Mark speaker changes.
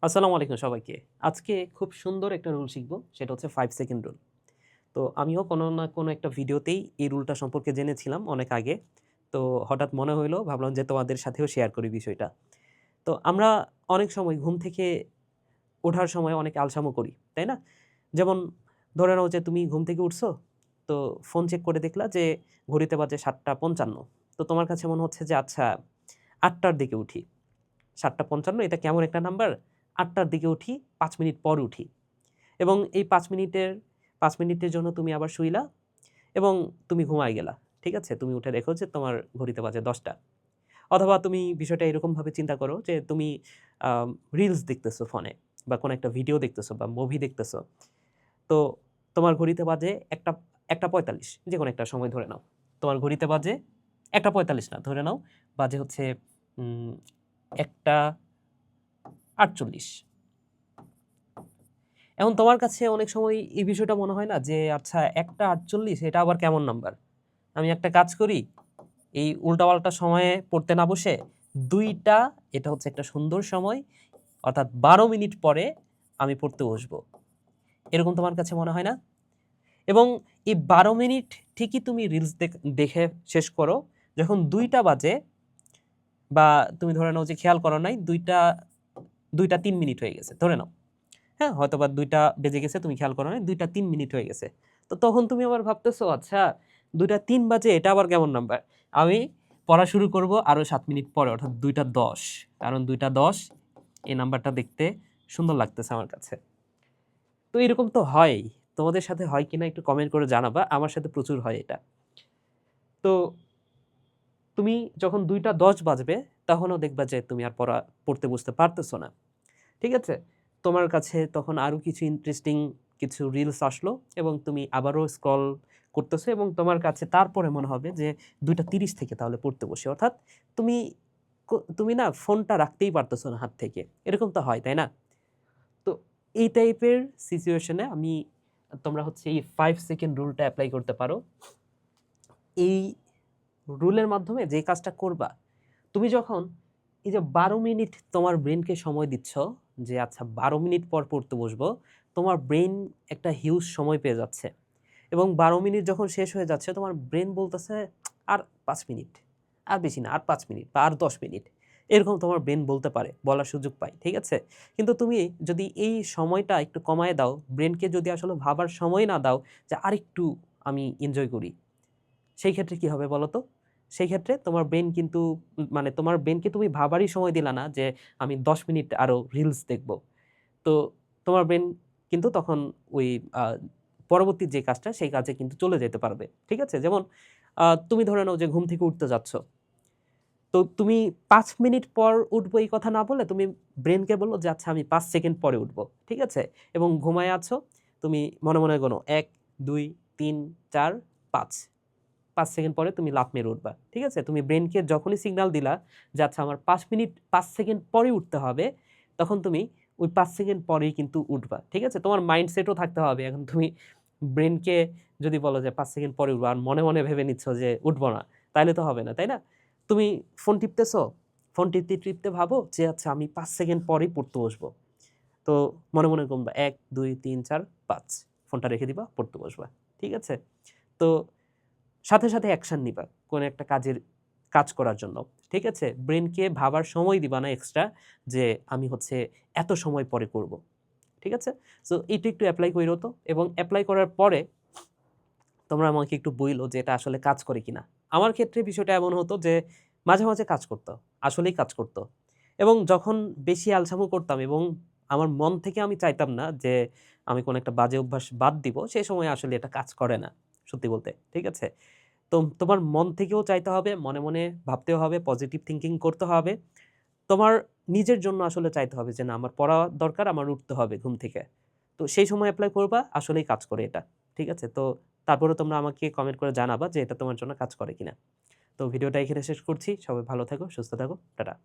Speaker 1: আসসালামু আলাইকুম সবাইকে। আজকে খুব সুন্দর একটা রুল শিখব। সেটা হচ্ছে 5 সেকেন্ড রুল। তো আমিও কোনো না কোনো একটা ভিডিওতেই এই রুলটা সম্পর্কে জেনেছিলাম অনেক আগে। তো হঠাৎ মনে হইলো ভাবলাম যে তোমাদের সাথেও শেয়ার করি বিষয়টা। তো আমরা অনেক সময় ঘুম থেকে ওঠার সময় অনেক আলসামো করি, তাই না? যেমন ধরে নাও যে তুমি ঘুম থেকে উঠছো, তো ফোন চেক করে দেখলা যে ঘড়িতে বাজে ৭:৫৫। তো তোমার কাছে মনে হচ্ছে যে আচ্ছা ৮টার দিকে উঠি। ৭:৫৫ এটা কেমন একটা নাম্বার? ৮টার দিকে উঠি, ৫ মিনিট পর উঠি। এবং এই ৫ মিনিটের জন্য তুমি আবার শুইলা এবং তুমি ঘুমায় গেলা। ঠিক আছে? তুমি উঠে দেখো যে তোমার ঘড়িতে বাজে ১০টা। অথবা তুমি বিষয়টা এরকমভাবে চিন্তা করো যে তুমি আ রিলস দেখতেছো ফোনে বা কোনো একটা ভিডিও দেখতেছো বা মুভি দেখতেছো। তো তোমার ঘড়িতে বাজে ১টা ৪৫, যেকোনো একটা সময় ধরে নাও। তোমার ঘড়িতে বাজে ১টা ৪৫ না, ধরে নাও বাজে হচ্ছে উম ১টা ৪৮। এখন তোমার কাছে অনেক সময় এই বিষয়টা মনে হয় না যে আচ্ছা ১টা ৪৮ এটা আবার কেমন নাম্বার? আমি একটা কাজ করি, এই উল্টাপাল্টা সময়ে পড়তে না বসে ২টা, এটা হচ্ছে একটা সুন্দর সময়, অর্থাৎ ১২ মিনিট পরে আমি পড়তে বসবো। এরকম তোমার কাছে মনে হয় না? এবং এই ১২ মিনিট ঠিকই তুমি রিলস দেখে শেষ করো। যখন ২টা বাজে বা তুমি ধরে নাও যে খেয়াল করো নাই ২টা ৩ মিনিট হয়ে গেছে। ধরে নাও। হ্যাঁ, হয়তোবা ২টা বেজে গেছে, তুমি খেয়াল করো নাই, ২টা ৩ মিনিট হয়ে গেছে। তো তখন তুমি আবার ভাবতেছো আচ্ছা ২টা ৩ বাজে এটা আবার কেমন নাম্বার? আমি পড়া শুরু করব আরো ৭ মিনিট পরে, অর্থাৎ ২টা ১০। কারণ ২টা ১০ এই নাম্বারটা দেখতে সুন্দর লাগতেছে আমার কাছে। তো এরকম তো হয়ই। তোমাদের সাথে হয় কিনা একটু কমেন্ট করে জানাবা। আমার সাথে প্রচুর হয় এটা। তো তুমি যখন ২টা ১০ বাজবে তখনও দেখবা যে তুমি আর পড়তে বসতে পারতেছো না। ঠিক আছে? তোমার কাছে তখন আরো কিছু ইন্টারেস্টিং কিছু রিলস আসলো এবং তুমি আবারও স্ক্রল করতেছো এবং তোমার কাছে তারপরে মনে হবে যে ২টা ৩০ থেকে তাহলে পড়তে বসি। অর্থাৎ তুমি তুমি না ফোনটা রাখতেই পারতেছো না হাত থেকে। এরকম তো হয়, তাই না? তো এই টাইপের সিচুয়েশনে তোমরা হচ্ছে এই 5 সেকেন্ড রুলটা এপ্লাই করতে পারো। এই রুলের মাধ্যমে যে কাজটা করবা, তুমি যখন এই যে ১২ মিনিট তোমার ব্রেইনকে সময় দিচ্ছ যে আচ্ছা ১২ মিনিট পর পড়তে বসবো, তোমার ব্রেইন একটা হিউজ সময় পেয়ে যাচ্ছে। এবং ১২ মিনিট যখন শেষ হয়ে যাচ্ছে তোমার ব্রেইন বলতেছে আর ৫ মিনিট, আর বেশি না, আর ৫ মিনিট বা আর ১০ মিনিট। এরকম তোমার ব্রেইন বলতে পারে, বলার সুযোগ পায়। ঠিক আছে? কিন্তু তুমি যদি এই সময়টা একটু কমায় দাও, ব্রেইনকে যদি আসলে ভাবার সময় না দাও যে আরেকটু আমি এনজয় করি, সেই ক্ষেত্রে কি হবে বলো তো? সেই ক্ষেত্রে তোমার ব্রেইন কিন্তু মানে তোমার ব্রেইনকে তুমি ভাবারই সময় দিলা না যে আমি ১০ মিনিট আরো রিলস দেখব। তো তোমার ব্রেইন কিন্তু তখন ওই আ পরবর্তী যে কাজটা সেই কাজে কিন্তু চলে যেতে পারবে। ঠিক আছে? যেমন তুমি ধরে নাও যে ঘুম থেকে উঠতে যাচ্ছ। তো তুমি ৫ মিনিট পর উঠবো এই কথা না বলে তুমি ব্রেইনকে বলল যে আচ্ছা আমি ৫ সেকেন্ড পরে উঠবো। ঠিক আছে? এবং ঘুমায়ে আছো। তুমি মনে, মনে গোনো ১, ২, ৩, ৪, ৫। ৫ সেকেন্ড পরে তুমি লাফ মেরে উঠবা। ঠিক আছে? তুমি ব্রেইনকে যখনই সিগন্যাল দিলা যে আচ্ছা আমার ৫ সেকেন্ড পরে উঠতে হবে, তখন তুমি ওই ৫ সেকেন্ড পরেই কিন্তু উঠবা। ঠিক আছে? তোমার মাইন্ডসেটও থাকতে হবে। এখন তুমি ব্রেইনকে যদি বলো যে ৫ সেকেন্ড পরে উঠবা আর মনে, মনে ভেবে নিচ্ছ যে উঠবো না, তাইলে তো হবে না, তাই না? তুমি ফোন টিপতেছো, ফোন টিপতে, টিপতে ভাবো যে আচ্ছা আমি ৫ সেকেন্ড পরেই পড়তে বসবো। তো মনে, মনে গুনবা ১, ২, ৩, ৪, ৫। ফোনটা রেখে দিবা, পড়তে বসবা। ঠিক আছে? তো সাথে, সাথে অ্যাকশন নিবা কোন একটা কাজ করার জন্য। ঠিক আছে? ব্রেইনকে ভাবার সময় দিবা না এক্সট্রা যে আমি হচ্ছে এত সময় পরে করব। ঠিক আছে? সো এটা একটু এপ্লাই কইরো তো, এবং এপ্লাই করার পরে তোমরা আমাকে একটু বইলো যে এটা আসলে কাজ করে কিনা। আমার ক্ষেত্রে বিষয়টা এমন হতো যে মাঝে, মাঝে কাজ করত। আসলেই কাজ করত। এবং যখন বেশি আলসামো করতাম এবং আমার মন থেকে আমি চাইতাম না যে আমি কোন একটা বাজে অভ্যাস বাদ দিব, সেই সময় আসলে এটা কাজ করে না। সত্যি বলতে। ঠিক আছে? তো তোমার মন থেকেও চাইতে হবে, মনে, মনে ভাবতেও হবে, পজিটিভ থিংকিং করতে হবে। তোমার নিজের জন্য আসলে চাইতে হবে যে না আমার পড়া দরকার, আমার উঠতে হবে ঘুম থেকে। তো সেই সময় এপ্লাই করবা, আসলেই কাজ করে এটা। ঠিক আছে? তো তারপরে তোমরা আমাকে কমেন্ট করে জানাবা যে এটা তোমার জন্য কাজ করে কিনা। তো ভিডিওটা এখানে শেষ করছি। সবাই ভালো থাকো, সুস্থ থাকো। টাটা।